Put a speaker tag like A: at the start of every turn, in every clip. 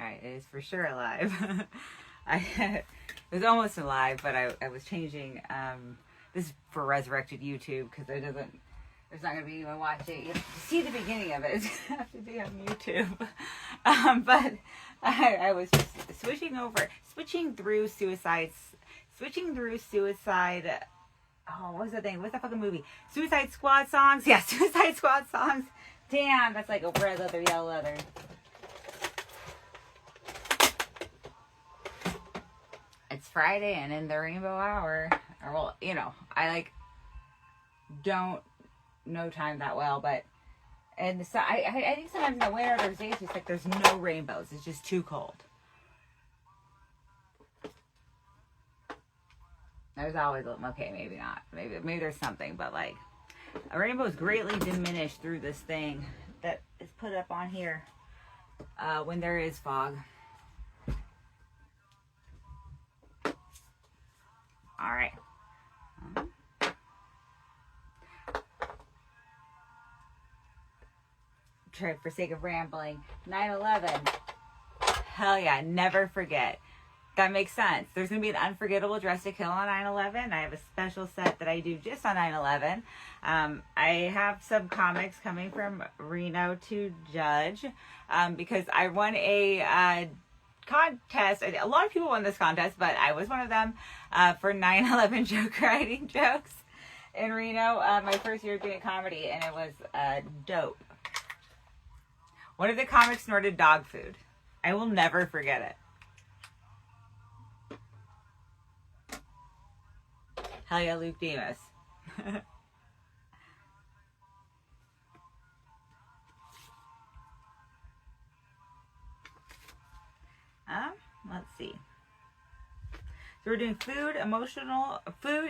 A: right, it is for sure alive. It was almost alive, but I was changing. This is for Resurrected YouTube because there's not going to be anyone watching. You have to see the beginning of it. It's going to have to be on YouTube. But I was just switching through suicide. Oh, what was the thing? What's that fucking movie? Suicide Squad songs? Yeah, Suicide Squad songs. Damn, that's like a red leather, yellow leather. It's Friday and in the rainbow hour. Or, well, you know, I don't know time that well, but and so I think sometimes in the winter there's days just like there's no rainbows. It's just too cold. There's always okay, maybe not. Maybe there's something, but like a rainbow is greatly diminished through this thing that is put up on here when there is fog. All right. For sake of rambling, 9/11. Hell yeah, never forget. That makes sense. There's going to be an unforgettable dress to kill on 9/11. I have a special set that I do just on 9/11. I have some comics coming from Reno to judge because I won a contest. A lot of people won this contest, but I was one of them for 9/11 joke writing jokes in Reno. My first year doing comedy, and it was dope. One of the comics snorted dog food. I will never forget it. Hell yeah, Luke Demas. Let's see. So we're doing food,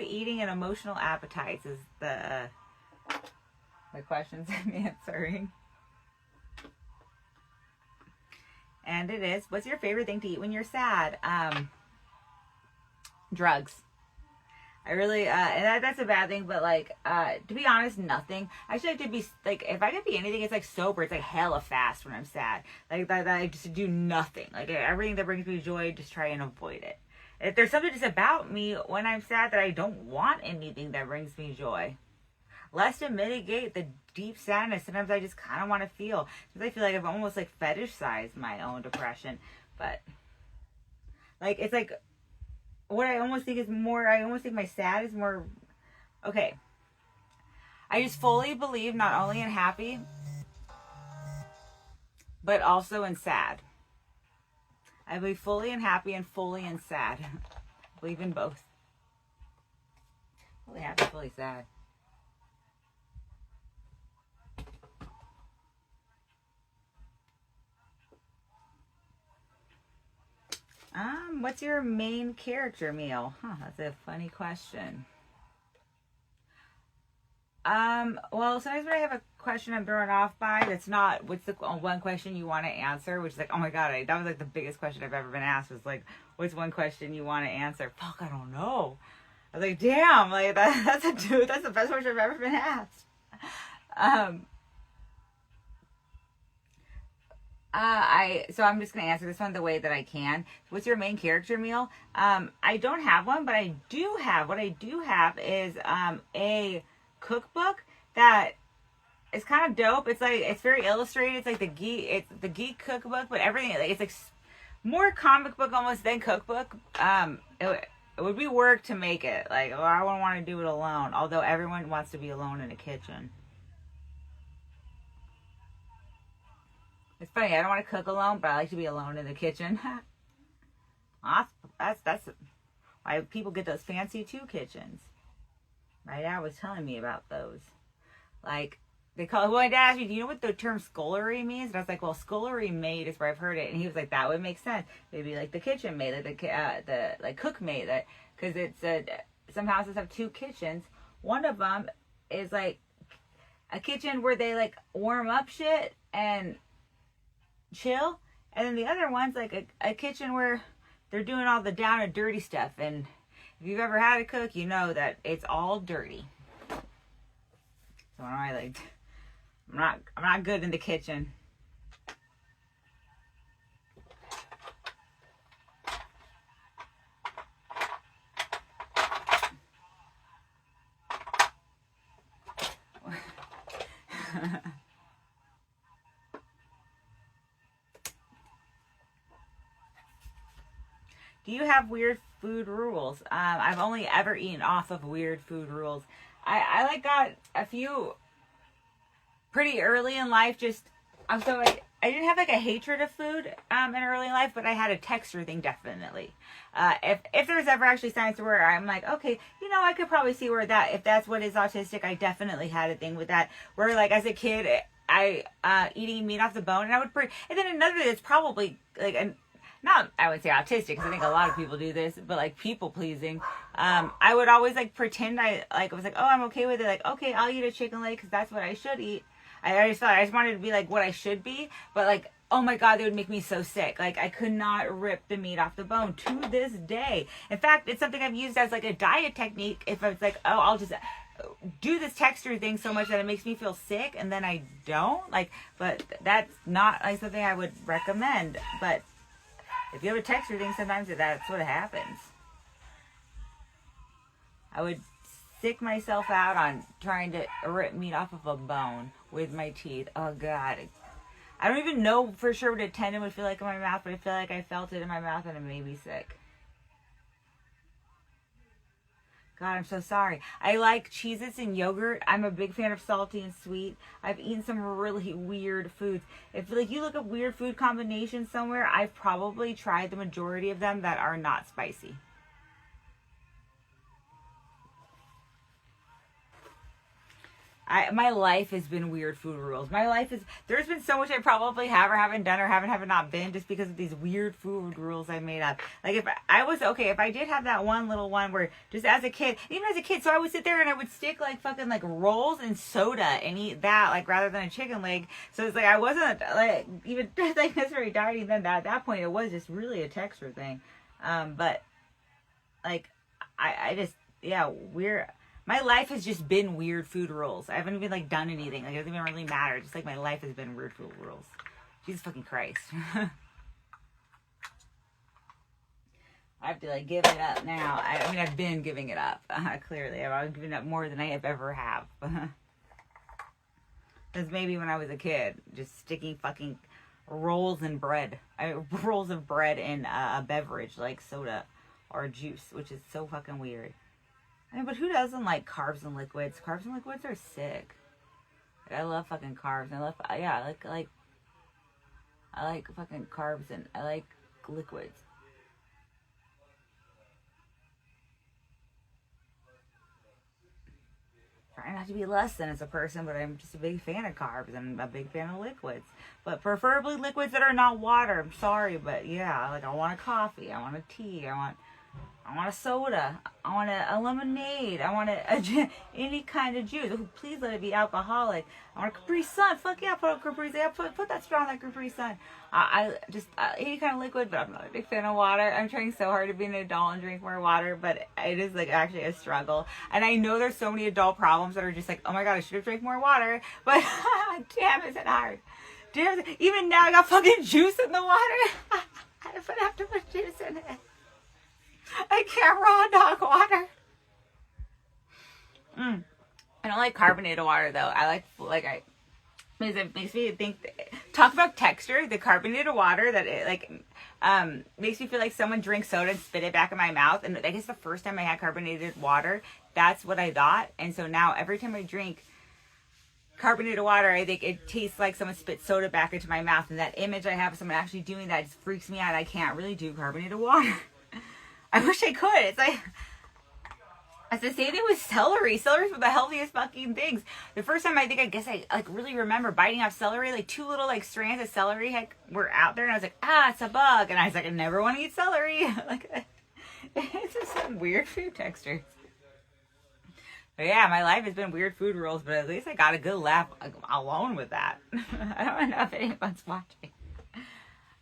A: eating, and emotional appetites is the questions I'm answering. And it is, what's your favorite thing to eat when you're sad? Drugs. I really, and that's a bad thing, but like, to be honest, nothing. I actually like to be, like, if I could be anything, it's like sober. It's like hella fast when I'm sad. Like, that I just do nothing. Like, everything that brings me joy, just try and avoid it. If there's something just about me when I'm sad that I don't want anything that brings me joy. Less to mitigate the deep sadness, sometimes I just kind of want to feel. Because I feel like I've almost like fetishized my own depression. But, like, it's like, what I almost think is more, I almost think my sad is more, okay. I just fully believe not only in happy, but also in sad. I believe fully in happy and fully in sad. I believe in both. Fully happy, fully sad. What's your main character meal? That's a funny question. Well, sometimes when I have a question I'm thrown off by, that's not, what's the one question you want to answer, which is like, oh my God, that was like the biggest question I've ever been asked was like, what's one question you want to answer? Fuck, I don't know. I was like, damn, like that's the best question I've ever been asked. So I'm just going to answer this one the way that I can. What's your main character meal? I don't have one, but what I do have is, a cookbook that is kind of dope. It's like, it's very illustrated. It's like it's the geek cookbook, but everything, like, it's like more comic book almost than cookbook. It would be work to make it. Like, oh, I wouldn't want to do it alone. Although everyone wants to be alone in a kitchen. It's funny, I don't want to cook alone, but I like to be alone in the kitchen. That's why people get those fancy 2 kitchens. My dad was telling me about those. Like, they call it, well, my dad asked me, do you know what the term scullery means? And I was like, well, scullery maid is where I've heard it. And he was like, that would make sense. Maybe like the kitchen maid, like the like cook maid, because it's some houses have 2 kitchens. One of them is like a kitchen where they like warm up shit and chill, and then the other one's like a kitchen where they're doing all the down and dirty stuff. And if you've ever had a cook, you know that it's all dirty. So I'm not good in the kitchen. Do you have weird food rules? I've only ever eaten off of weird food rules. I like got a few pretty early in life. Just so I didn't have like a hatred of food in early life, but I had a texture thing definitely. If there's ever actually science where I'm like, okay, you know, I could probably see where that, if that's what is autistic, I definitely had a thing with that. Where like as a kid, I eating meat off the bone, and I would bring, and then another that's probably like an, not, I would say autistic, because I think a lot of people do this, but like people pleasing. I would always like pretend I was like, oh, I'm okay with it. Like, okay, I'll eat a chicken leg because that's what I should eat. I just thought I just wanted to be like what I should be, but like, oh my God, they would make me so sick. Like I could not rip the meat off the bone to this day. In fact, it's something I've used as like a diet technique. If it's like, oh, I'll just do this texture thing so much that it makes me feel sick, and then I don't like, but that's not like something I would recommend. But if you have a texture thing, sometimes that's what happens. I would sick myself out on trying to rip meat off of a bone with my teeth. Oh God. I don't even know for sure what a tendon would feel like in my mouth, but I feel like I felt it in my mouth and it made me sick. God, I'm so sorry. I like Cheez-Its and yogurt. I'm a big fan of salty and sweet. I've eaten some really weird foods. If like you look up weird food combinations somewhere, I've probably tried the majority of them that are not spicy. My life has been weird food rules. My life is, there's been so much I probably have or haven't done or have not been just because of these weird food rules I made up. Like if I was, okay, if I did have that one little one where just as a kid, even as a kid, so I would sit there and I would stick like fucking like rolls and soda and eat that like rather than a chicken leg. So it's like I wasn't like even like necessarily dieting then. At that point it was just really a texture thing. But like I just, yeah, my life has just been weird food rules. I haven't even like done anything. Like it doesn't even really matter. Just like my life has been weird food rules. Jesus fucking Christ. I have to like give it up now. I mean, I've been giving it up. Clearly, I've given up more than I have ever have. Because maybe when I was a kid, just sticking fucking rolls and bread. Rolls of bread in a beverage like soda or juice, which is so fucking weird. I mean, but who doesn't like carbs and liquids? Carbs and liquids are sick. Like, I love fucking carbs. I love, yeah, I like fucking carbs and I like liquids. Trying not to be less than as a person, but I'm just a big fan of carbs and a big fan of liquids. But preferably liquids that are not water. I'm sorry, but yeah, like I want a coffee, I want a tea, I want a soda. I want a lemonade. I want any kind of juice. Please let it be alcoholic. I want a Capri Sun. Fuck yeah, put a Capri Sun. Put that straw in that Capri Sun. I just any kind of liquid, but I'm not a big fan of water. I'm trying so hard to be an adult and drink more water, but it is like actually a struggle. And I know there's so many adult problems that are just like, oh my God, I should have drank more water. But damn, is it hard? Damn, even now I got fucking juice in the water. I have to put juice in it. I can't raw dog water. I don't like carbonated water though. I like it makes me think. Talk about texture. The carbonated water that it like makes me feel like someone drinks soda and spit it back in my mouth. And I guess the first time I had carbonated water, that's what I thought. And so now every time I drink carbonated water, I think it tastes like someone spit soda back into my mouth. And that image I have of someone actually doing that just freaks me out. I can't really do carbonated water. I wish I could. It's like, it's the same thing with celery. Celery's one of the healthiest fucking things. The first time I guess I like really remember biting off celery, like two little like strands of celery were out there, and I was like, it's a bug. And I was like, I never want to eat celery. Like, it's just some weird food textures. But yeah, my life has been weird food rules, but at least I got a good laugh alone with that. I don't know if anyone's watching.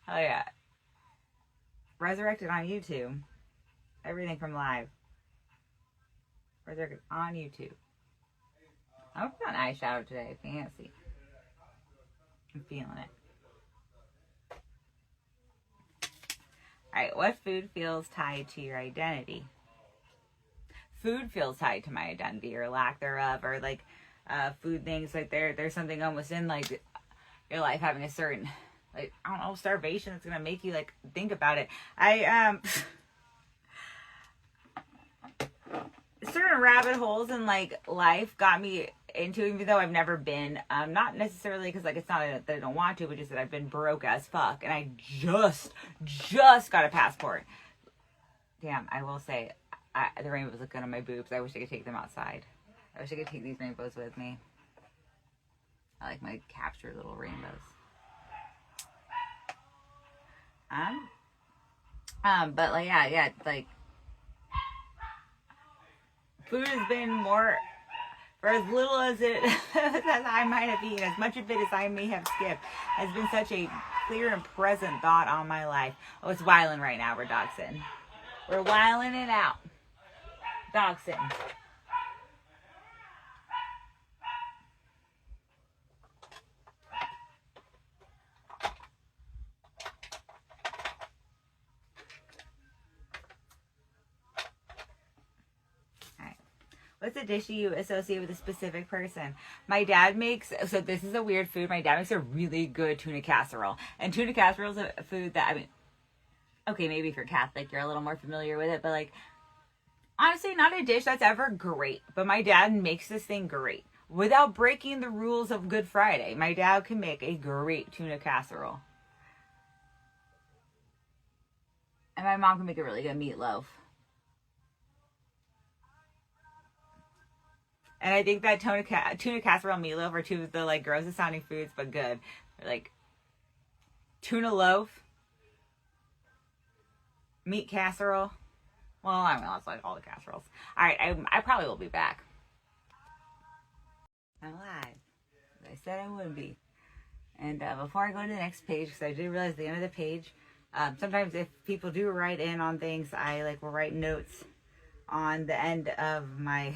A: Oh yeah. Resurrected on YouTube. Everything from live. Resurrected on YouTube. I'm putting on eyeshadow today. Fancy. I'm feeling it. Alright, what food feels tied to your identity? Food feels tied to my identity or lack thereof, or like food things. Like there's something almost in like your life having a certain, like, I don't know, starvation that's gonna make you like think about it. Certain rabbit holes in like life got me into, even though I've never been, not necessarily because like it's not that I don't want to, but just that I've been broke as fuck, and I just got a passport. Damn, I will say, the rainbows look good on my boobs. I wish I could take them outside. I wish I could take these rainbows with me. I like my capture little rainbows. But like, yeah, like, food has been more, for as little as it, as I might have eaten, as much of it as I may have skipped, has been such a clear and present thought on my life. Oh, it's wilding right now. We're dog-sitting. We're wilding it out. Dog-sitting. What's a dish you associate with a specific person? My dad makes, so this is a weird food. My dad makes a really good tuna casserole. And tuna casserole is a food that, I mean, okay, maybe if you're Catholic, you're a little more familiar with it. But like, honestly, not a dish that's ever great. But my dad makes this thing great. Without breaking the rules of Good Friday, my dad can make a great tuna casserole. And my mom can make a really good meatloaf. And I think that tuna casserole, meatloaf are two of the like grossest sounding foods, but good. They're like tuna loaf, meat casserole. Well, I mean, that's like all the casseroles. All right, I probably will be back. I'm live. I said I would be. And before I go to the next page, because I did realize at the end of the page, sometimes if people do write in on things, I like will write notes on the end of my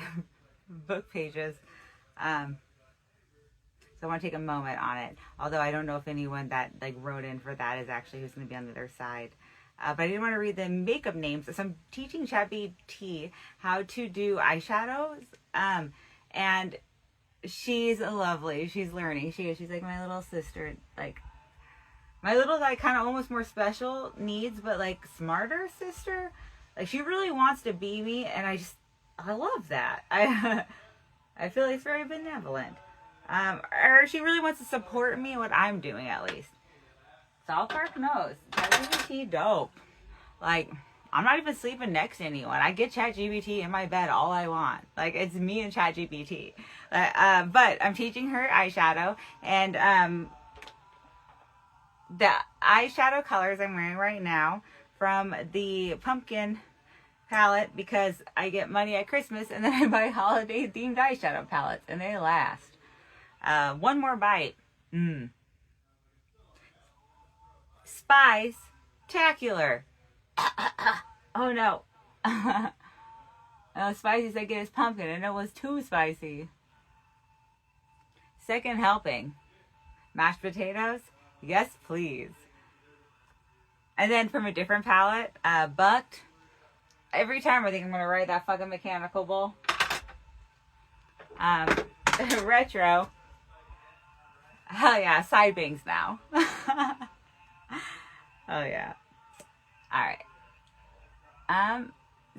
A: book pages. So I want to take a moment on it. Although I don't know if anyone that like wrote in for that is actually who's going to be on the other side. But I didn't want to read the makeup names. So I'm teaching ChatGPT how to do eyeshadows. And she's lovely. She's learning. She's like my little sister. Like my little, like, kind of almost more special needs, but like smarter sister. Like she really wants to be me, and I love that. I feel like it's very benevolent. Or she really wants to support me in what I'm doing, at least. South Park knows. ChatGPT dope. Like, I'm not even sleeping next to anyone. I get ChatGPT in my bed all I want. Like, it's me and ChatGPT. But I'm teaching her eyeshadow, and the eyeshadow colors I'm wearing right now from the pumpkin palette, because I get money at Christmas and then I buy holiday themed eyeshadow palettes, and they last. One more bite. Spice-tacular. Oh no. Spiciest I get is pumpkin, and it was too spicy. Second helping. Mashed potatoes? Yes, please. And then from a different palette, Bucked. Every time I think I'm going to write that fucking mechanical bull. Retro. Hell yeah, side bangs now. Oh yeah. Alright.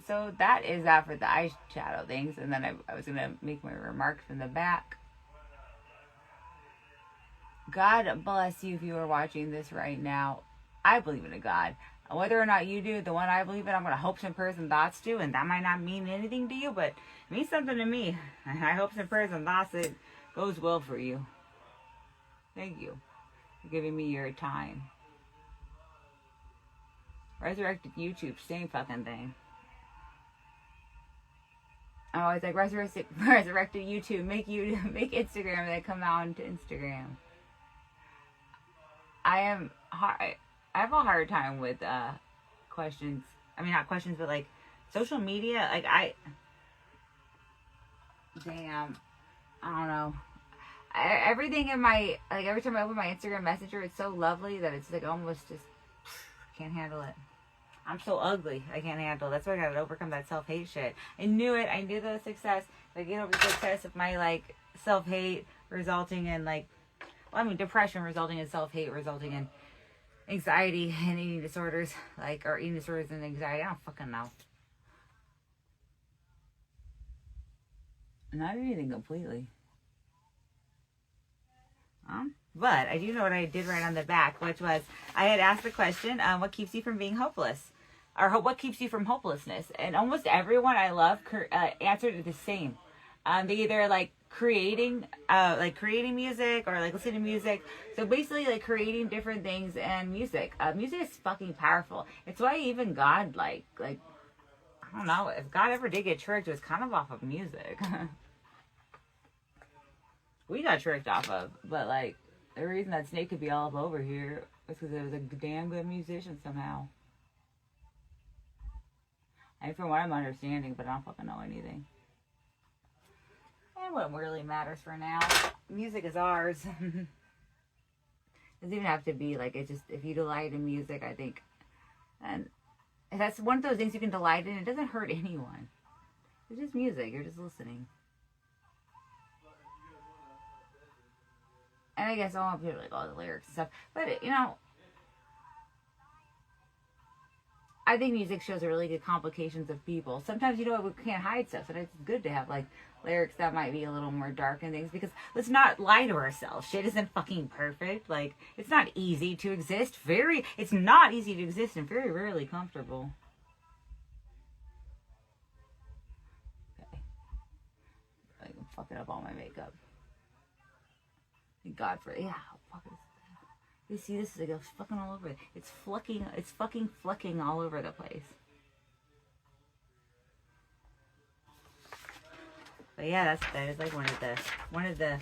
A: So that is that for the eyeshadow things. And then I was going to make my remarks from the back. God bless you if you are watching this right now. I believe in a God. Whether or not you do, the one I believe in, I'm going to hopes and prayers and thoughts do, and that might not mean anything to you, but it means something to me. And I hopes and prayers and thoughts it goes well for you. Thank you for giving me your time. Resurrected YouTube, same fucking thing. I'm always like, resurrected YouTube, make Instagram, and they come out into Instagram. I have a hard time with questions. I mean, not questions, but like social media. Like I don't know. Everything in my, like every time I open my Instagram Messenger, it's so lovely that it's like almost just can't handle it. I'm so ugly. I can't handle. That's why I gotta overcome that self-hate shit. I knew it. I knew the success. Like, you know, the success of my, like, self-hate resulting in, like, well, I mean, depression resulting in self-hate, resulting in anxiety and eating disorders, like, or eating disorders and anxiety. I don't fucking know. Not anything completely. But I do know what I did right on the back, which was I had asked the question, what keeps you from being hopeless? Or what keeps you from hopelessness? And almost everyone I love answered it the same. They either like creating music or like listening to music. So basically like creating different things and music. Music is fucking powerful. It's why even God like I don't know, if God ever did get tricked, it was kind of off of music. We got tricked off of, but like the reason that Snake could be all up over here was because it was a damn good musician somehow. And from what I'm understanding, but I don't fucking know anything. And what really matters for now, music is ours. It doesn't even have to be like, it just, if you delight in music, I think, and that's one of those things you can delight in. It doesn't hurt anyone. It's just music. You're just listening. And I guess I won't put like all the lyrics and stuff, but you know, I think music shows a really good complications of people. Sometimes, you know, we can't hide stuff, so it's good to have like lyrics that might be a little more dark and things, because let's not lie to ourselves. Shit isn't fucking perfect. Like, it's not easy to exist. It's not easy to exist and very rarely comfortable. Okay. I'm fucking up all my makeup. Thank God for it. Yeah, fuck is you see this is like fucking all over. It's fucking flecking all over the place. But yeah, that is like one of the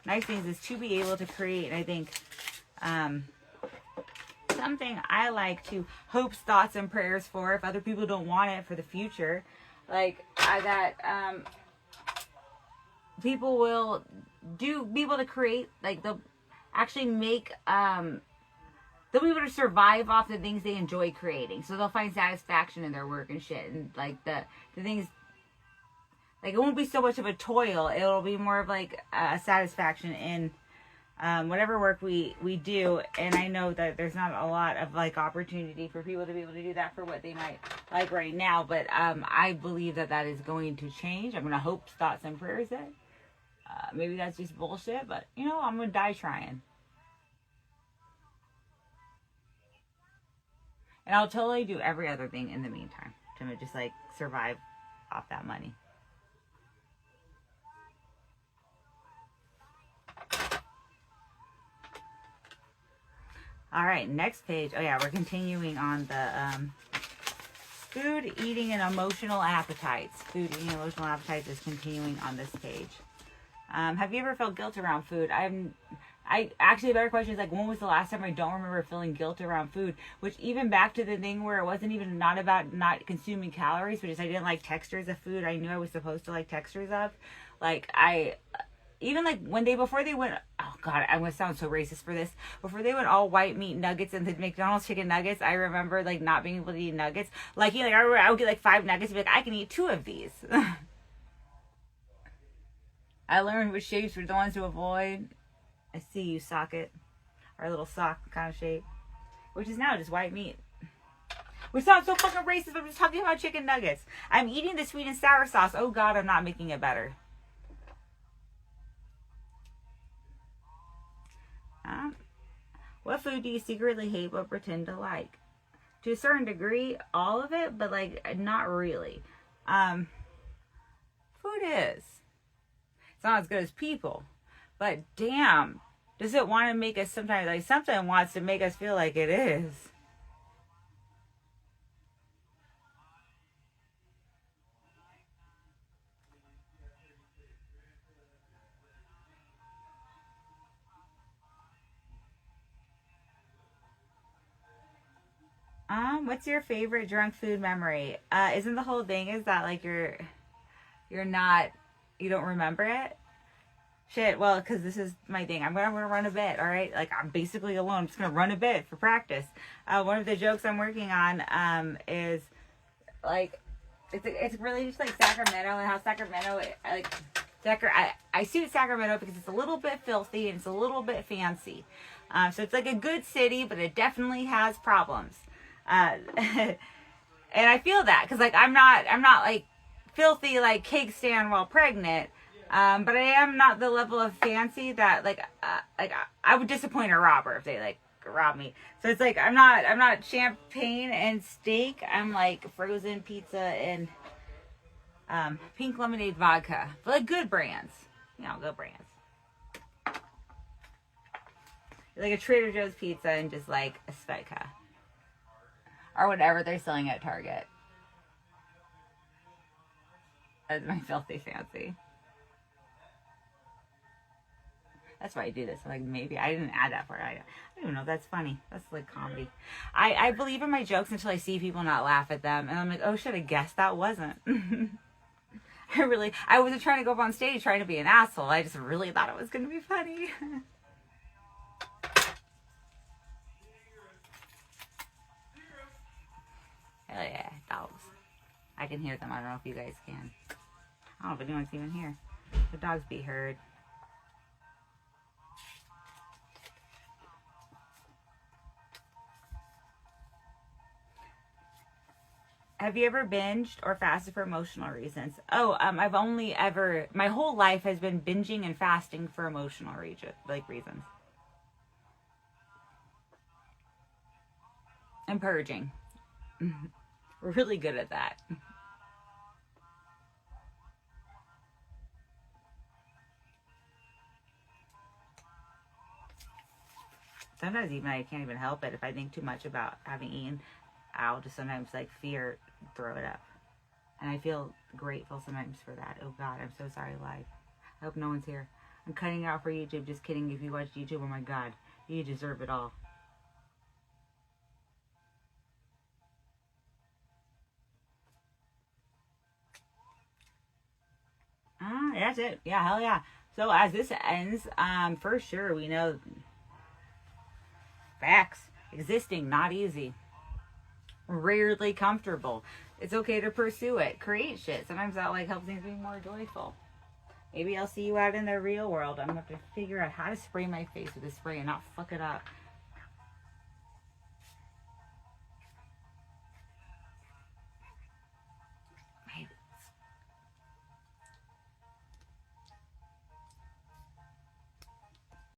A: nice things is to be able to create. And I think something I like to hopes, thoughts, and prayers for if other people don't want it for the future, like that people will be able to create, like they'll actually make they'll be able to survive off the things they enjoy creating. So they'll find satisfaction in their work and shit, and like the things, like it won't be so much of a toil. It'll be more of like a satisfaction in whatever work we do. And I know that there's not a lot of like opportunity for people to be able to do that for what they might like right now, but I believe that is going to change. I'm gonna hope, thoughts, and prayers that maybe that's just bullshit, but you know, I'm gonna die trying. And I'll totally do every other thing in the meantime to just like survive off that money. All right, next page. Oh yeah, we're continuing on the food, eating, and emotional appetites. Food, eating, and emotional appetites is continuing on this page. Have you ever felt guilt around food? I actually, a better question is like, when was the last time I don't remember feeling guilt around food? Which even back to the thing where it wasn't even not about not consuming calories, but just I didn't like textures of food. I knew I was supposed to like textures of. Like even like before they went, oh God, I'm going to sound so racist for this. Before they went all white meat nuggets and the McDonald's chicken nuggets, I remember like not being able to eat nuggets. Like, you know, like I remember I would get like 5 nuggets and be like, I can eat 2 of these. I learned which shapes were the ones to avoid. I see you, socket. Or a little sock kind of shape. Which is now just white meat. Which sounds so fucking racist. I'm just talking about chicken nuggets. I'm eating the sweet and sour sauce. Oh God, I'm not making it better. What food do you secretly hate but pretend to like? To a certain degree, all of it, but like not really. Food is. It's not as good as people. But damn, does it want to make us sometimes, like something wants to make us feel like it is. What's your favorite drunk food memory? Isn't the whole thing is that like you don't remember it? Shit, well, because this is my thing. I'm gonna run a bit, all right? Like, I'm basically alone. I'm just gonna run a bit for practice. One of the jokes I'm working on is, like, it's really just like Sacramento and how Sacramento, I suit Sacramento because it's a little bit filthy and it's a little bit fancy. So it's like a good city, but it definitely has problems. And I feel that because, like, I'm not like filthy like cake stand while pregnant. But I am not the level of fancy that like I would disappoint a robber if they like rob me. So it's like I'm not champagne and steak. I'm like frozen pizza and pink lemonade vodka. But like good brands. You know, good brands. Like a Trader Joe's pizza and just like a vodka. Or whatever they're selling at Target. That's my filthy fancy. That's why I do this. Like, maybe I didn't add that part. I don't even know. That's funny. That's like comedy. I believe in my jokes until I see people not laugh at them. And I'm like, oh shit, I guess that wasn't. I wasn't trying to go up on stage trying to be an asshole. I just really thought it was going to be funny. Hell yeah, dogs. I can hear them. I don't know if you guys can. I don't know if anyone's even here. The dogs be heard. Have you ever binged or fasted for emotional reasons? Oh, I've only ever, my whole life has been binging and fasting for emotional reasons. And purging. We're really good at that. Sometimes even I can't even help it. If I think too much about having eaten, I'll just sometimes like fear throw it up. And I feel grateful sometimes for that. Oh God, I'm so sorry live. I hope no one's here. I'm cutting out for YouTube. Just kidding. If you watch YouTube, oh my God, you deserve it all. That's it. Yeah, hell yeah. So as this ends, for sure we know facts. Existing, not easy. Rarely comfortable. It's okay to pursue it. Create shit. Sometimes that like helps things be more joyful. Maybe I'll see you out in the real world. I'm gonna have to figure out how to spray my face with a spray and not fuck it up.